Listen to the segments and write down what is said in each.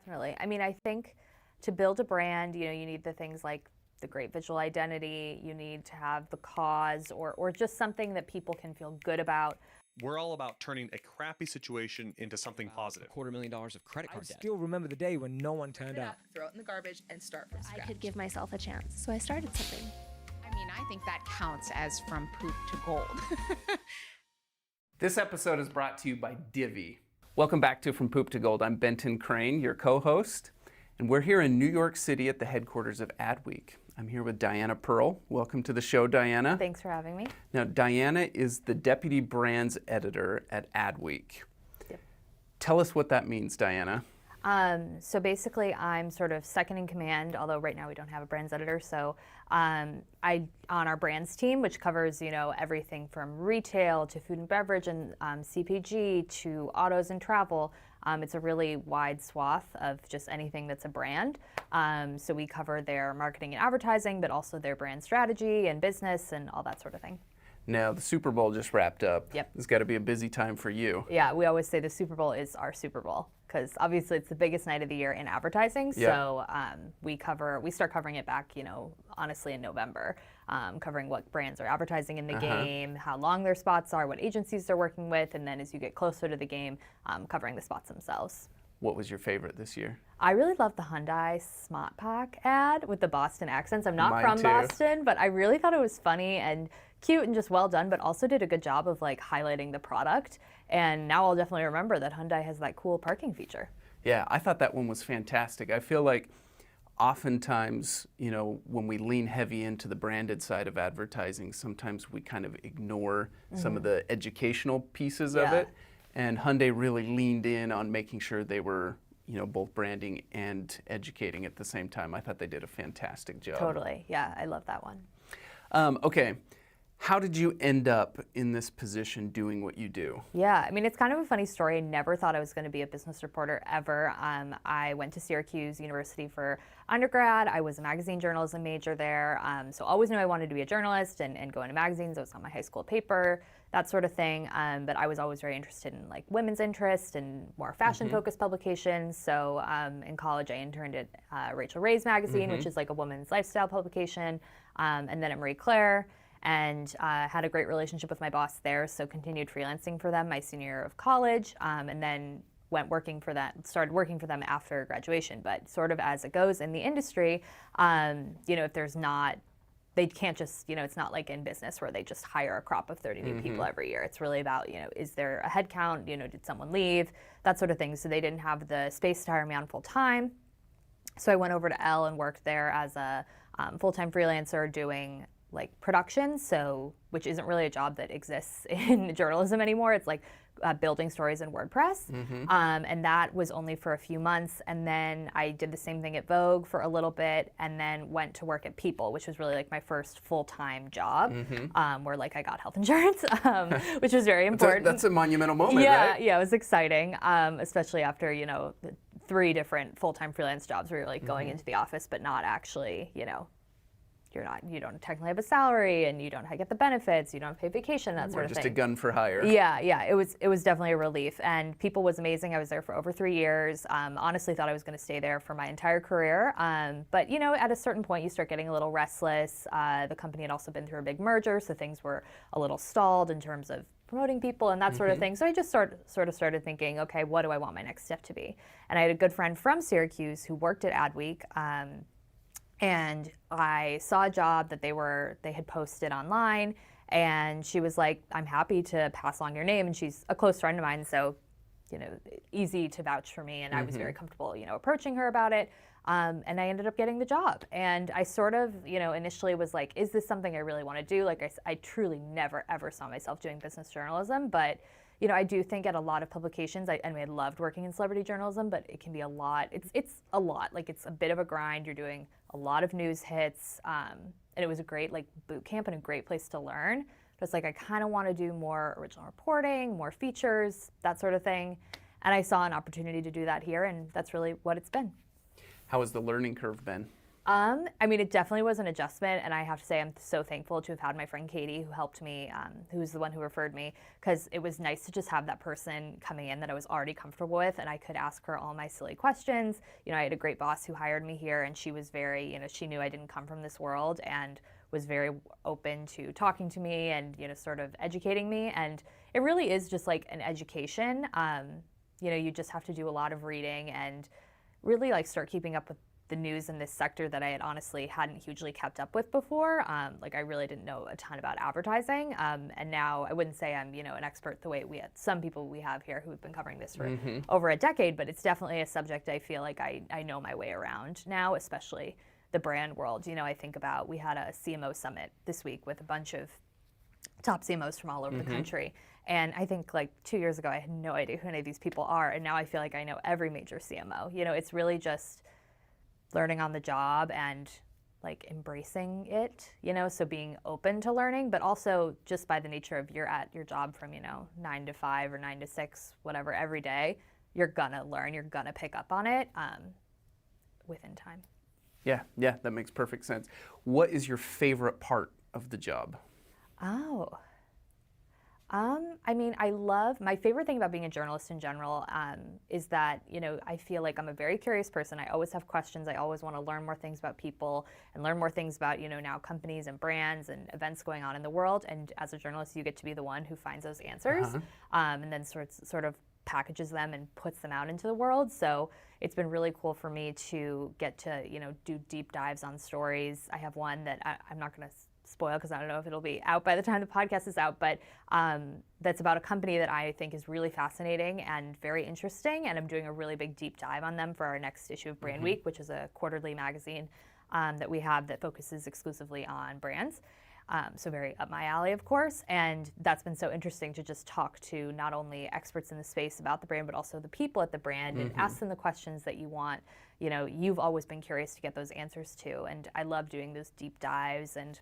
Definitely. I mean, I think to build a brand, you need the things like the great visual identity, you need to have the cause or just something that people can feel good about. We're all about turning a crappy situation into something positive. $250,000 of credit card I debt. still remember the day when no one turned up. Throw it in the garbage and start from scratch. I could give myself a chance, so I started something. I mean, I think that counts as from poop to gold. This episode is brought to you by Divvy. Welcome back to From Poop to Gold. I'm Benton Crane, your co-host, and we're here in New York City at the headquarters of Adweek. I'm here with Diana Pearl. Welcome to the show, Diana. Thanks for having me. Now, Diana is the Deputy Brands Editor at Adweek. Yep. Tell us what that means, Diana. So basically, I'm sort of second in command, although right now we don't have a brands editor. So I on our brands team, which covers everything from retail to food and beverage and CPG to autos and travel. It's a really wide swath of just anything that's a brand. So we cover their marketing and advertising, but also their brand strategy and business and all that sort of thing. Now, the Super Bowl just wrapped up. Yep. It's got to be a busy time for you. Yeah, we always say the Super Bowl is our Super Bowl because obviously it's the biggest night of the year in advertising. Yep. So we start covering it back, honestly in November, covering what brands are advertising in the game, how long their spots are, what agencies they're working with, and then as you get closer to the game, covering the spots themselves. What was your favorite this year? I really love the Hyundai Smart Pack ad with the Boston accents. I'm not Mine from too. Boston, but I really thought it was funny and cute and just well done, but also did a good job of highlighting the product. And now I'll definitely remember that Hyundai has that cool parking feature. Yeah, I thought that one was fantastic. I feel like oftentimes, when we lean heavy into the branded side of advertising, sometimes we kind of ignore some of the educational pieces of it. And Hyundai really leaned in on making sure they were, both branding and educating at the same time. I thought they did a fantastic job. Totally. Yeah, I love that one. Okay. How did you end up in this position doing what you do? Yeah, I mean, it's kind of a funny story. I never thought I was going to be a business reporter ever. I went to Syracuse University for undergrad. I was a magazine journalism major there. So always knew I wanted to be a journalist and go into magazines. I was on my high school paper, that sort of thing. But I was always very interested in women's interest and more fashion-focused publications. So in college, I interned at Rachel Ray's magazine, which is a woman's lifestyle publication, and then at Marie Claire. And had a great relationship with my boss there, so continued freelancing for them my senior year of college, and then started working for them after graduation. But sort of as it goes in the industry, if there's not, they can't just, it's not like in business where they just hire a crop of 30 new people every year. It's really about, is there a head count, did someone leave, that sort of thing. So they didn't have the space to hire me on full time. So I went over to Elle and worked there as a full-time freelancer doing production, which isn't really a job that exists in journalism anymore. It's building stories in WordPress. And that was only for a few months. And then I did the same thing at Vogue for a little bit and then went to work at People, which was really my first full-time job, where I got health insurance, which was very important. That's a monumental moment, yeah, right? Yeah, it was exciting, especially after, 3 different full-time freelance jobs where you're going into the office, but not actually, you don't technically have a salary and you don't get the benefits, you don't pay vacation, that sort of thing. Just a gun for hire. Yeah, it was definitely a relief. And People was amazing. I was there for over 3 years. Honestly thought I was going to stay there for my entire career. But at a certain point you start getting a little restless. The company had also been through a big merger, so things were a little stalled in terms of promoting people and that sort of thing. So I just sort of started thinking, okay, what do I want my next step to be? And I had a good friend from Syracuse who worked at Adweek. And I saw a job that they had posted online, and she was like, I'm happy to pass along your name. And she's a close friend of mine, so, easy to vouch for me. And I was very comfortable, approaching her about it. And I ended up getting the job. And I sort of, initially was like, is this something I really want to do? I truly never, ever saw myself doing business journalism. But, I do think at a lot of publications, I loved working in celebrity journalism, but it can be a lot. It's a lot. It's a bit of a grind. You're doing a lot of news hits. And it was a great boot camp and a great place to learn. Just I kind of want to do more original reporting, more features, that sort of thing. And I saw an opportunity to do that here, and that's really what it's been. How has the learning curve been? I mean, it definitely was an adjustment, and I have to say I'm so thankful to have had my friend Katie, who helped me, who's the one who referred me, because it was nice to just have that person coming in that I was already comfortable with, and I could ask her all my silly questions. You know, I had a great boss who hired me here, and she was very, you know, she knew I didn't come from this world, and was very open to talking to me and, you know, sort of educating me. And it really is just like an education. You know, you just have to do a lot of reading and really like start keeping up with the news in this sector that I had honestly hadn't hugely kept up with before. Like I really didn't know a ton about advertising. And now I wouldn't say I'm, you know, an expert the way we had some people we have here who have been covering this for over a decade, but it's definitely a subject I feel like I know my way around now, especially the brand world. You know, I think about, we had a CMO summit this week with a bunch of top CMOs from all over the country. And I think like 2 years ago, I had no idea who any of these people are. And now I feel like I know every major CMO. You know, it's really just learning on the job and like embracing it, you know, so being open to learning, but also just by the nature of you're at your job from, you know, 9 to 5 or 9 to 6, whatever, every day, you're gonna learn, you're gonna pick up on it within time. Yeah, that makes perfect sense. What is your favorite part of the job? Oh. I mean, my favorite thing about being a journalist in general is that, you know, I feel like I'm a very curious person. I always have questions. I always want to learn more things about people and learn more things about, you know, now companies and brands and events going on in the world. And as a journalist, you get to be the one who finds those answers and then sort of packages them and puts them out into the world. So it's been really cool for me to get to, you know, do deep dives on stories. I have one that I'm not going to spoil because I don't know if it'll be out by the time the podcast is out, but that's about a company that I think is really fascinating and very interesting, and I'm doing a really big deep dive on them for our next issue of Brand Week, which is a quarterly magazine that we have that focuses exclusively on brands. So very up my alley, of course, and that's been so interesting to just talk to not only experts in the space about the brand, but also the people at the brand and ask them the questions that you want. You know, you've always been curious to get those answers to, and I love doing those deep dives and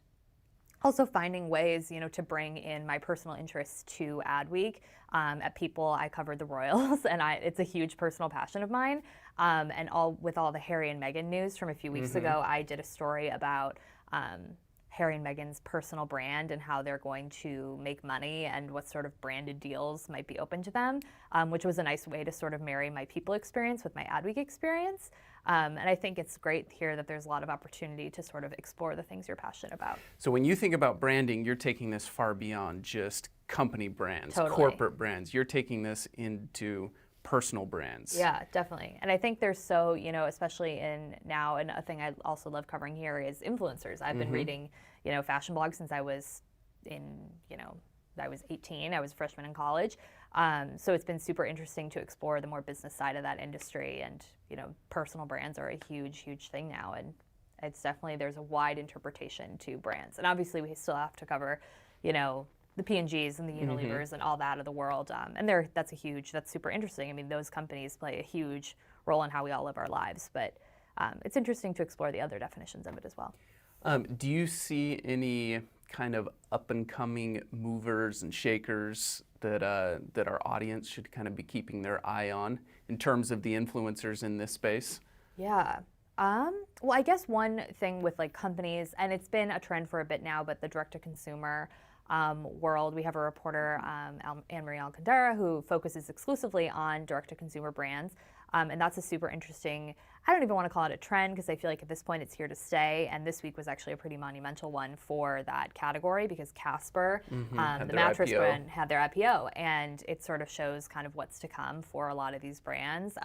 also finding ways, you know, to bring in my personal interests to Adweek. At People, I covered the Royals, and it's a huge personal passion of mine. And with all the Harry and Meghan news from a few weeks ago, I did a story about Harry and Meghan's personal brand and how they're going to make money and what sort of branded deals might be open to them, which was a nice way to sort of marry my People experience with my Adweek experience. And I think it's great here that there's a lot of opportunity to sort of explore the things you're passionate about. So when you think about branding, you're taking this far beyond just company brands, corporate brands. You're taking this into personal brands. Yeah, definitely. And I think there's so, you know, especially in now, and a thing I also love covering here is influencers. I've been reading, you know, fashion blogs since I was I was 18. I was a freshman in college. So it's been super interesting to explore the more business side of that industry. And, you know, personal brands are a huge, huge thing now. And it's definitely, there's a wide interpretation to brands. And obviously we still have to cover, you know, the P&Gs and the Unilevers and all that of the world. And that's super interesting. I mean, those companies play a huge role in how we all live our lives. But it's interesting to explore the other definitions of it as well. Do you see any kind of up-and-coming movers and shakers that our audience should kind of be keeping their eye on in terms of the influencers in this space? Yeah. Well, I guess one thing with like companies, and it's been a trend for a bit now, but the direct-to-consumer world, we have a reporter, Anne-Marie Alcantara, who focuses exclusively on direct-to-consumer brands. And that's a super interesting, I don't even want to call it a trend because I feel like at this point it's here to stay. And this week was actually a pretty monumental one for that category because Casper, the mattress brand, had their IPO. And it sort of shows kind of what's to come for a lot of these brands.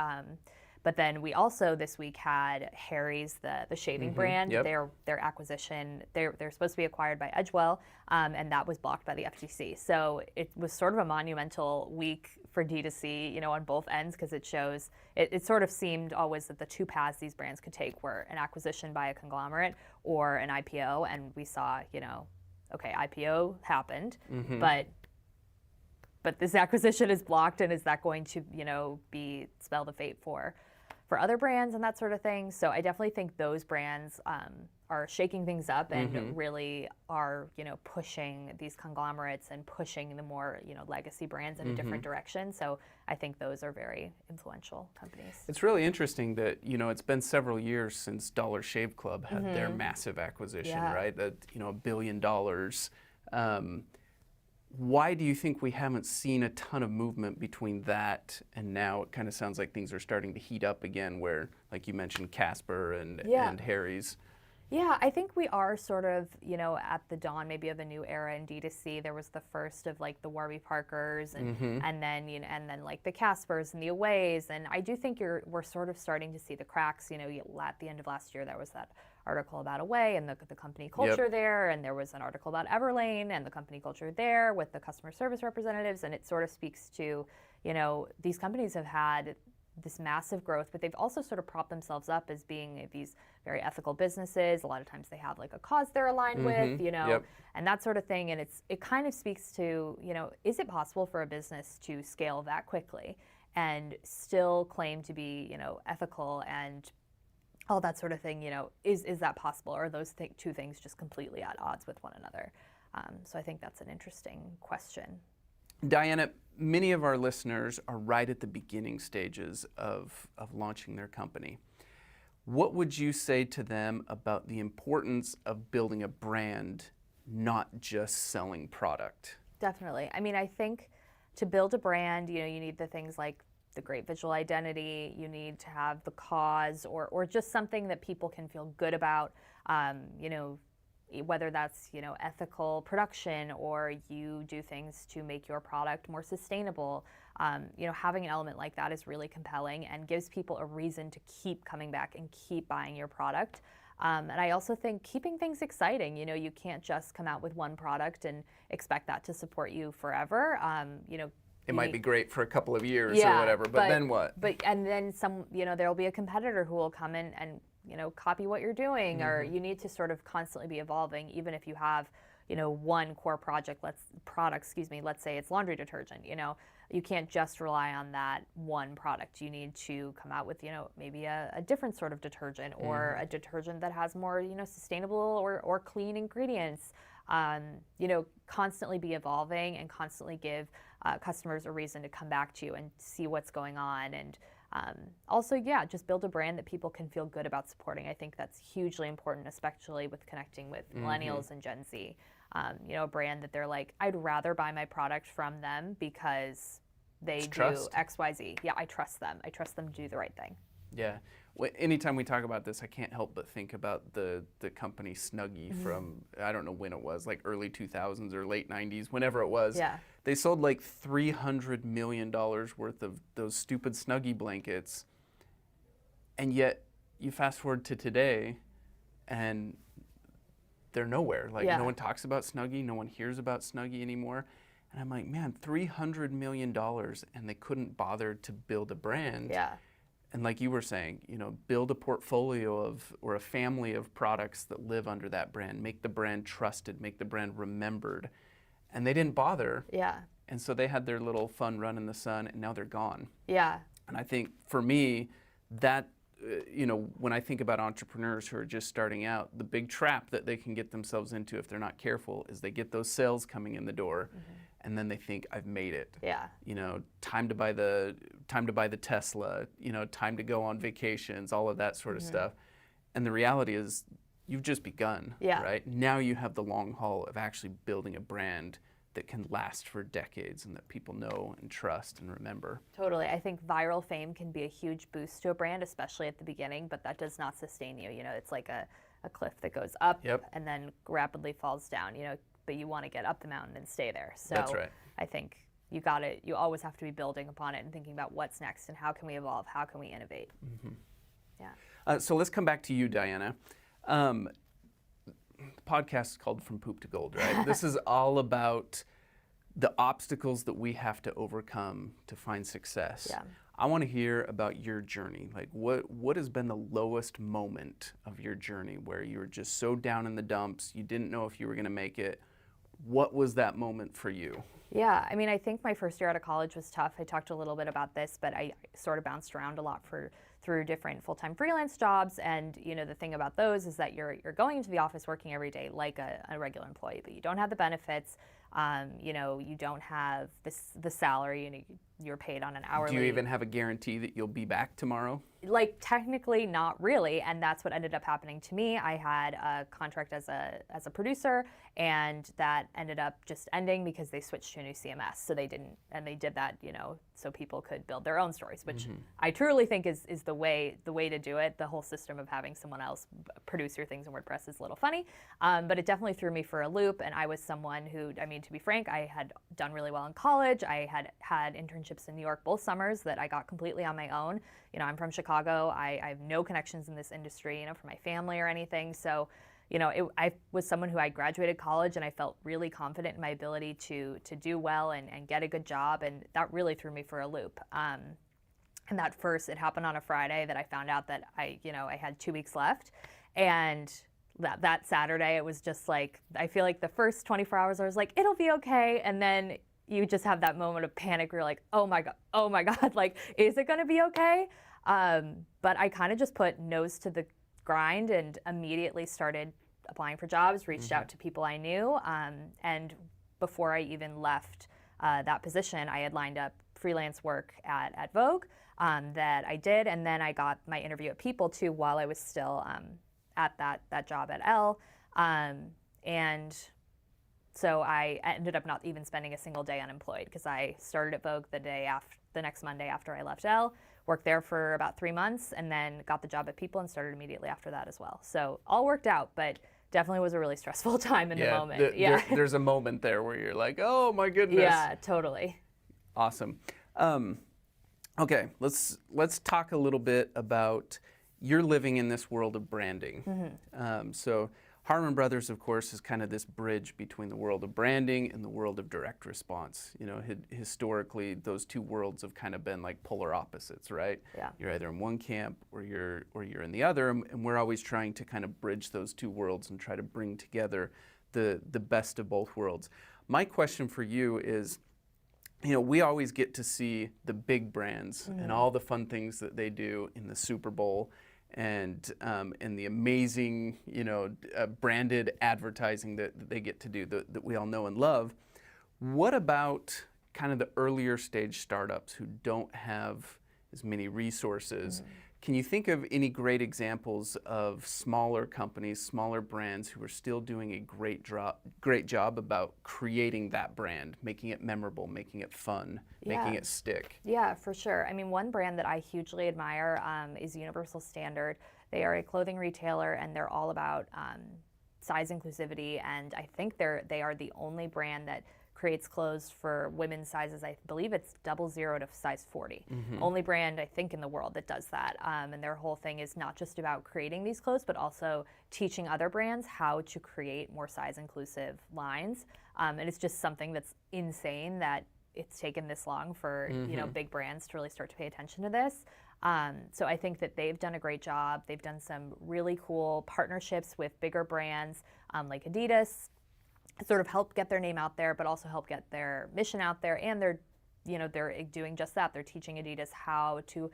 But then we also this week had Harry's, the shaving brand, their acquisition. They're supposed to be acquired by Edgewell, and that was blocked by the FTC. So it was sort of a monumental week for D2C, you know, on both ends because it shows. It sort of seemed always that the two paths these brands could take were an acquisition by a conglomerate or an IPO, and we saw, you know, okay, IPO happened, but this acquisition is blocked, and is that going to, you know, spell the fate for for other brands and that sort of thing. So I definitely think those brands are shaking things up and really are, pushing these conglomerates and pushing the more, legacy brands in a different direction. So I think those are very influential companies. It's really interesting that, it's been several years since Dollar Shave Club had their massive acquisition, right? That, $1 billion. Why do you think we haven't seen a ton of movement between that and now? It kind of sounds like things are starting to heat up again where, like you mentioned, Casper and Harry's. Yeah, I think we are sort of, at the dawn maybe of a new era in D2C. There was the first of like the Warby Parkers and then like the Caspers and the Aways. And I do think we're sort of starting to see the cracks. At the end of last year, there was that article about Away and the company culture there, and there was an article about Everlane and the company culture there with the customer service representatives, and it sort of speaks to, these companies have had this massive growth, but they've also sort of propped themselves up as being these very ethical businesses. A lot of times they have like a cause they're aligned with, and that sort of thing, and it kind of speaks to, is it possible for a business to scale that quickly and still claim to be, ethical and all that sort of thing, is that possible? Or are those two things just completely at odds with one another? So I think that's an interesting question. Diana, many of our listeners are right at the beginning stages of launching their company. What would you say to them about the importance of building a brand, not just selling product? Definitely. I mean, I think to build a brand, you need the things like the great visual identity, you need to have the cause or just something that people can feel good about, whether that's, ethical production or you do things to make your product more sustainable. Having an element like that is really compelling and gives people a reason to keep coming back and keep buying your product. And I also think keeping things exciting, you can't just come out with one product and expect that to support you forever. It might be great for a couple of years or whatever, but then what? And then there'll be a competitor who will come in and, copy what you're doing, or you need to sort of constantly be evolving, even if you have, one core product, let's say it's laundry detergent, you can't just rely on that one product. You need to come out with, maybe a different sort of detergent or a detergent that has more, sustainable or clean ingredients. Constantly be evolving and constantly give customers a reason to come back to you and see what's going on. And also, just build a brand that people can feel good about supporting. I think that's hugely important, especially with connecting with millennials and Gen Z. A brand that they're like, I'd rather buy my product from them because they do X, Y, Z. Yeah, I trust them. I trust them to do the right thing. Yeah. Anytime we talk about this, I can't help but think about the company Snuggie from, I don't know when it was, like early 2000s or late 90s, whenever it was. Yeah. They sold like $300 million worth of those stupid Snuggie blankets. And yet, you fast forward to today, and they're nowhere. Like, no one talks about Snuggie, no one hears about Snuggie anymore. And I'm like, man, $300 million, and they couldn't bother to build a brand. Yeah. And like you were saying, build a portfolio or a family of products that live under that brand, make the brand trusted, make the brand remembered. And they didn't bother. Yeah. And so they had their little fun run in the sun, and now they're gone. Yeah. And I think for me, that, when I think about entrepreneurs who are just starting out, the big trap that they can get themselves into if they're not careful is they get those sales coming in the door, and then they think, I've made it. Yeah. Time to buy the Tesla, time to go on vacations, all of that sort of stuff. And the reality is, you've just begun, right? Now you have the long haul of actually building a brand that can last for decades and that people know and trust and remember. Totally. I think viral fame can be a huge boost to a brand, especially at the beginning, but that does not sustain you. It's like a cliff that goes up and then rapidly falls down, but you want to get up the mountain and stay there. So that's right. I think you always have to be building upon it and thinking about what's next and how can we evolve, how can we innovate. Yeah. So let's come back to you, Diana. The podcast is called From Poop to Gold, right? This is all about the obstacles that we have to overcome to find success. Yeah. I want to hear about your journey. Like, what has been the lowest moment of your journey where you were just so down in the dumps, you didn't know if you were going to make it? What was that moment for you? Yeah, I mean, I think my first year out of college was tough. I talked a little bit about this, but I sort of bounced around a lot through different full-time freelance jobs. And the thing about those is that you're going into the office working every day like a regular employee, but you don't have the benefits. You don't have the salary. You're paid on an hourly. Do you even have a guarantee that you'll be back tomorrow? Like, technically not really, and that's what ended up happening to me. I had a contract as a producer, and that ended up just ending because they switched to a new CMS. So they did that, so people could build their own stories, which I truly think is the way to do it. The whole system of having someone else produce your things in WordPress is a little funny, but it definitely threw me for a loop. And I was someone who, to be frank, I had done really well in college. I had internships in New York both summers that I got completely on my own. I'm from Chicago. I have no connections in this industry, for my family or anything. So, I was someone who I graduated college and I felt really confident in my ability to do well and get a good job. And that really threw me for a loop. And it happened on a Friday that I found out that I had 2 weeks left. And that Saturday, it was just like, I feel like the first 24 hours I was like, it'll be okay. And then you just have that moment of panic where you're like, oh my God, like, is it gonna be okay? But I kind of just put nose to the grind and immediately started applying for jobs, reached out to people I knew. And before I even left that position, I had lined up freelance work at Vogue that I did. And then I got my interview at People too while I was still at that job at Elle. And so I ended up not even spending a single day unemployed because I started at Vogue the next Monday after I left Elle, worked there for about 3 months, and then got the job at People and started immediately after that as well. So all worked out, but definitely was a really stressful time in the moment. There's a moment there where you're like, oh my goodness. Yeah, totally. Awesome. Okay, let's talk a little bit about you're living in this world of branding. So Harmon Brothers, of course, is kind of this bridge between the world of branding and the world of direct response. Historically, those two worlds have kind of been like polar opposites, right? Yeah. You're either in one camp or you're in the other, and we're always trying to kind of bridge those two worlds and try to bring together the best of both worlds. My question for you is, we always get to see the big brands and all the fun things that they do in the Superbowl and the amazing, branded advertising that they get to do that we all know and love. What about kind of the earlier stage startups who don't have as many resources? Can you think of any great examples of smaller companies, smaller brands who are still doing a great job about creating that brand, making it memorable, making it fun, making it stick? Yeah, for sure. I mean, one brand that I hugely admire is Universal Standard. They are a clothing retailer and they're all about size inclusivity. And I think they are the only brand that creates clothes for women's sizes. I believe it's 00 to size 40. Only brand, I think, in the world that does that. And their whole thing is not just about creating these clothes, but also teaching other brands how to create more size inclusive lines. And it's just something that's insane that it's taken this long for big brands to really start to pay attention to this. So I think that they've done a great job. They've done some really cool partnerships with bigger brands like Adidas, sort of help get their name out there, but also help get their mission out there. And they're doing just that. They're teaching Adidas how to,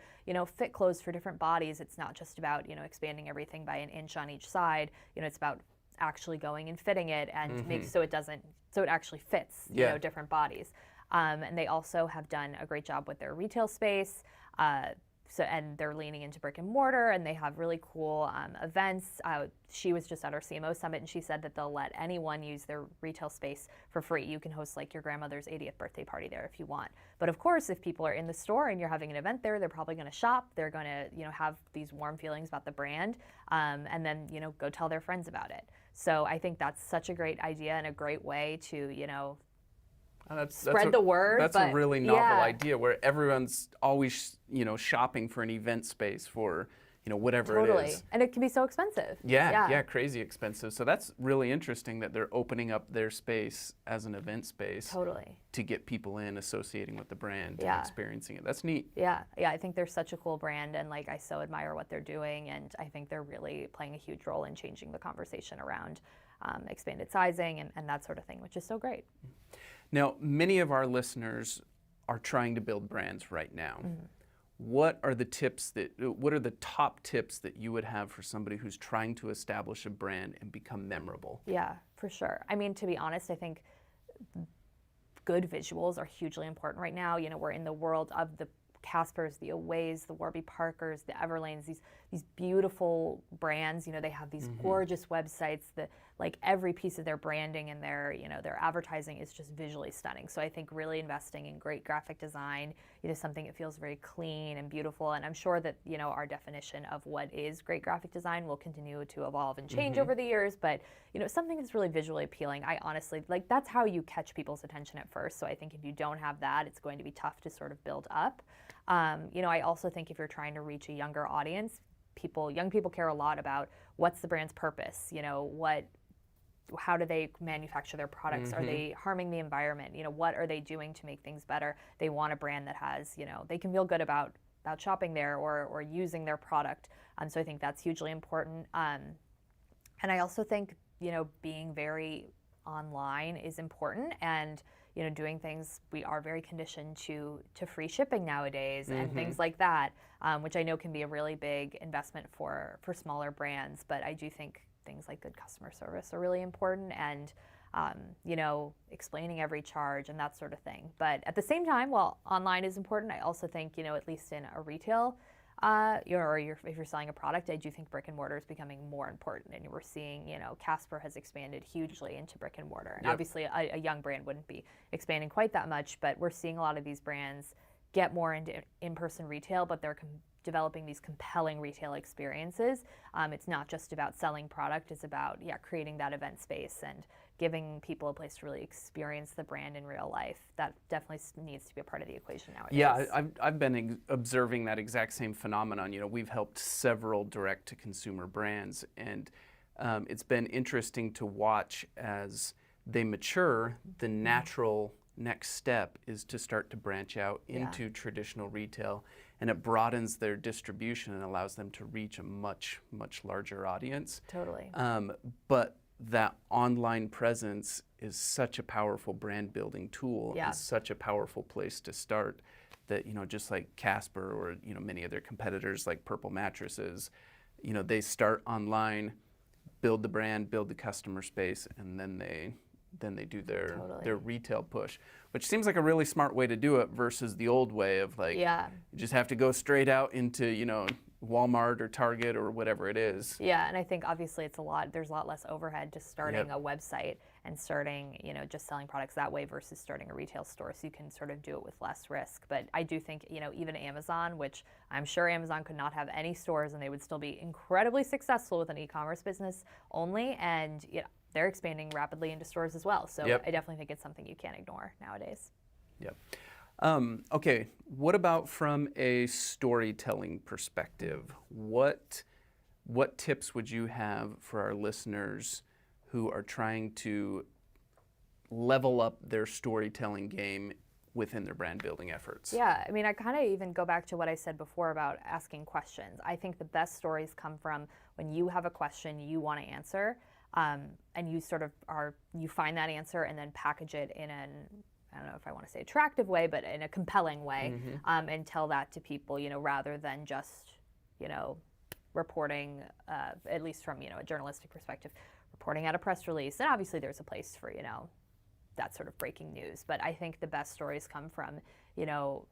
fit clothes for different bodies. It's not just about, expanding everything by an inch on each side. It's about actually going and fitting it and make so it actually fits, different bodies. And they also have done a great job with their retail space. And they're leaning into brick and mortar, and they have really cool events. She was just at our CMO summit, and she said that they'll let anyone use their retail space for free. You can host like your grandmother's 80th birthday party there if you want. But of course, if people are in the store and you're having an event there, they're probably going to shop. They're going to, have these warm feelings about the brand, and then, go tell their friends about it. So I think that's such a great idea and a great way to, spread the word. That's a really novel idea where everyone's always, shopping for an event space for, whatever it is. And it can be so expensive. Yeah, crazy expensive. So that's really interesting that they're opening up their space as an event space. To get people in associating with the brand and experiencing it. That's neat. Yeah, I think they're such a cool brand, and I so admire what they're doing, and I think they're really playing a huge role in changing the conversation around expanded sizing and that sort of thing, which is so great. Now, many of our listeners are trying to build brands right now. what are the top tips that you would have for somebody who's trying to establish a brand and become memorable? Yeah, for sure. I mean, to be honest, I think good visuals are hugely important right now. You know, we're in the world of the Caspers, the Aways, the Warby Parkers, the Everlanes, these beautiful brands. You know, they have these gorgeous websites that, like, every piece of their branding and their, you know, their advertising is just visually stunning. So I think really investing in great graphic design, you know, something that feels very clean and beautiful. And I'm sure that, you know, our definition of what is great graphic design will continue to evolve and change over the years. But, you know, something that's really visually appealing, I honestly, like, that's how you catch people's attention at first. So I think if you don't have that, it's going to be tough to sort of build up. You know, I also think if you're trying to reach a younger audience, young people care a lot about what's the brand's purpose, you know, how do they manufacture their products? Are they harming the environment? You know, what are they doing to make things better? They want a brand that has, you know, they can feel good about shopping there or using their product. So I think that's hugely important. And I also think, you know, being very online is important, and, you know, doing things, we are very conditioned to free shipping nowadays and things like that, which I know can be a really big investment for smaller brands. But I do think things like good customer service are really important, and you know, explaining every charge and that sort of thing. But at the same time, while online is important, I also think, you know, at least in a retail, if you're selling a product, I do think brick and mortar is becoming more important. And we're seeing, you know, Casper has expanded hugely into brick and mortar. And obviously a young brand wouldn't be expanding quite that much, but we're seeing a lot of these brands get more into in-person retail, but they're developing these compelling retail experiences. It's not just about selling product, it's about, creating that event space and giving people a place to really experience the brand in real life. That definitely needs to be a part of the equation nowadays. Yeah, I've been observing that exact same phenomenon. You know, we've helped several direct-to-consumer brands, and it's been interesting to watch as they mature. The natural next step is to start to branch out into traditional retail, and it broadens their distribution and allows them to reach a much, much larger audience. Totally. But that online presence is such a powerful brand building tool. It's such a powerful place to start that, you know, just like Casper or, you know, many of their competitors like Purple Mattresses, you know, they start online, build the brand, build the customer space, and then they do their retail push, which seems like a really smart way to do it versus the old way of, like, you just have to go straight out into, you know, Walmart or Target or whatever it is. Yeah, and I think obviously there's a lot less overhead to starting a website and starting, you know, just selling products that way versus starting a retail store, so you can sort of do it with less risk. But I do think, you know, even Amazon, which I'm sure Amazon could not have any stores and they would still be incredibly successful with an e-commerce business only, and, you know, they're expanding rapidly into stores as well. So I definitely think it's something you can't ignore nowadays. Yep. Okay, what about from a storytelling perspective? What tips would you have for our listeners who are trying to level up their storytelling game within their brand building efforts? Yeah, I mean, I kind of even go back to what I said before about asking questions. I think the best stories come from when you have a question you want to answer, and you sort of you find that answer and then package it in I don't know if I want to say attractive way, but in a compelling way, and tell that to people, you know, rather than just, you know, reporting, at least from, you know, a journalistic perspective, reporting out a press release. And obviously there's a place for, you know, that sort of breaking news. But I think the best stories come from, you know,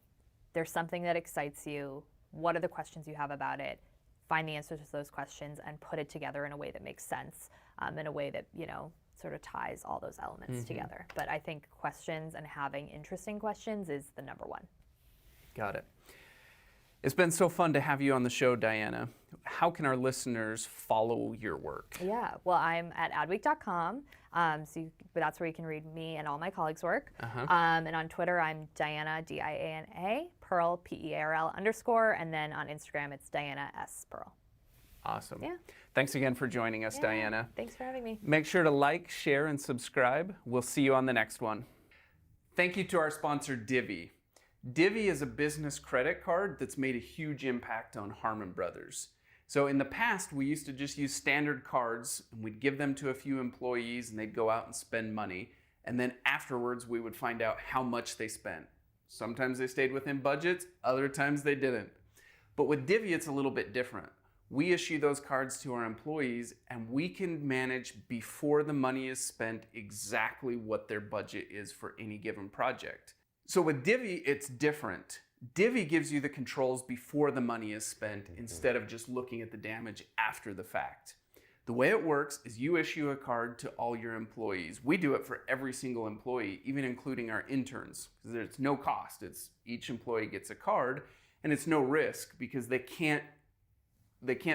there's something that excites you. What are the questions you have about it? Find the answers to those questions and put it together in a way that makes sense, in a way that, you know, sort of ties all those elements together. But I think questions and having interesting questions is the number one. Got it. It's been so fun to have you on the show, Diana. How can our listeners follow your work? Yeah, well, I'm at adweek.com, that's where you can read me and all my colleagues' work. And on Twitter, I'm Diana, D-I-A-N-A, Pearl, P-E-A-R-L _, and then on Instagram, it's Diana S. Pearl. Awesome. Yeah. Thanks again for joining us, Diana. Thanks for having me. Make sure to like, share, and subscribe. We'll see you on the next one. Thank you to our sponsor, Divvy. Divvy is a business credit card that's made a huge impact on Harmon Brothers. So in the past, we used to just use standard cards, and we'd give them to a few employees, and they'd go out and spend money. And then afterwards, we would find out how much they spent. Sometimes they stayed within budgets, other times they didn't. But with Divvy, it's a little bit different. We issue those cards to our employees, and we can manage before the money is spent exactly what their budget is for any given project. So with Divvy, it's different. Divvy gives you the controls before the money is spent instead of just looking at the damage after the fact. The way it works is you issue a card to all your employees. We do it for every single employee, even including our interns, because there's no cost. It's each employee gets a card, and it's no risk because they can't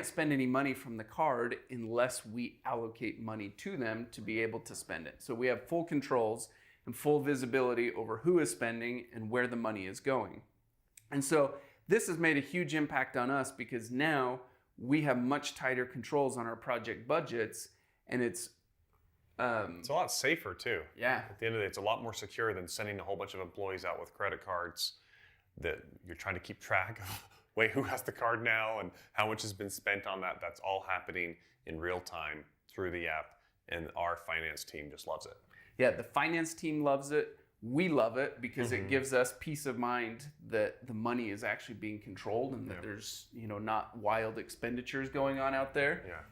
spend any money from the card unless we allocate money to them to be able to spend it. So we have full controls and full visibility over who is spending and where the money is going. And so this has made a huge impact on us because now we have much tighter controls on our project budgets, and it's a lot safer too. Yeah. At the end of the day, it's a lot more secure than sending a whole bunch of employees out with credit cards that you're trying to keep track of. Wait, who has the card now and how much has been spent on that? That's all happening in real time through the app, and our finance team just loves it. Yeah, the finance team loves it. We love it because it gives us peace of mind that the money is actually being controlled and that there's not wild expenditures going on out there. Yeah.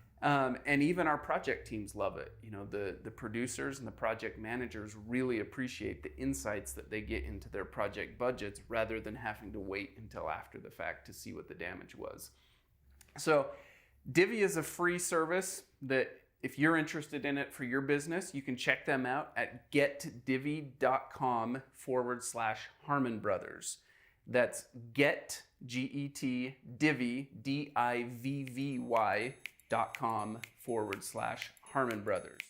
And even our project teams love it. The producers and the project managers really appreciate the insights that they get into their project budgets rather than having to wait until after the fact to see what the damage was. So Divvy is a free service that if you're interested in it for your business, you can check them out at getdivvy.com/Harmon Brothers. That's get, G-E-T, divvy, D-I-V-V-Y.com/Harmon Brothers.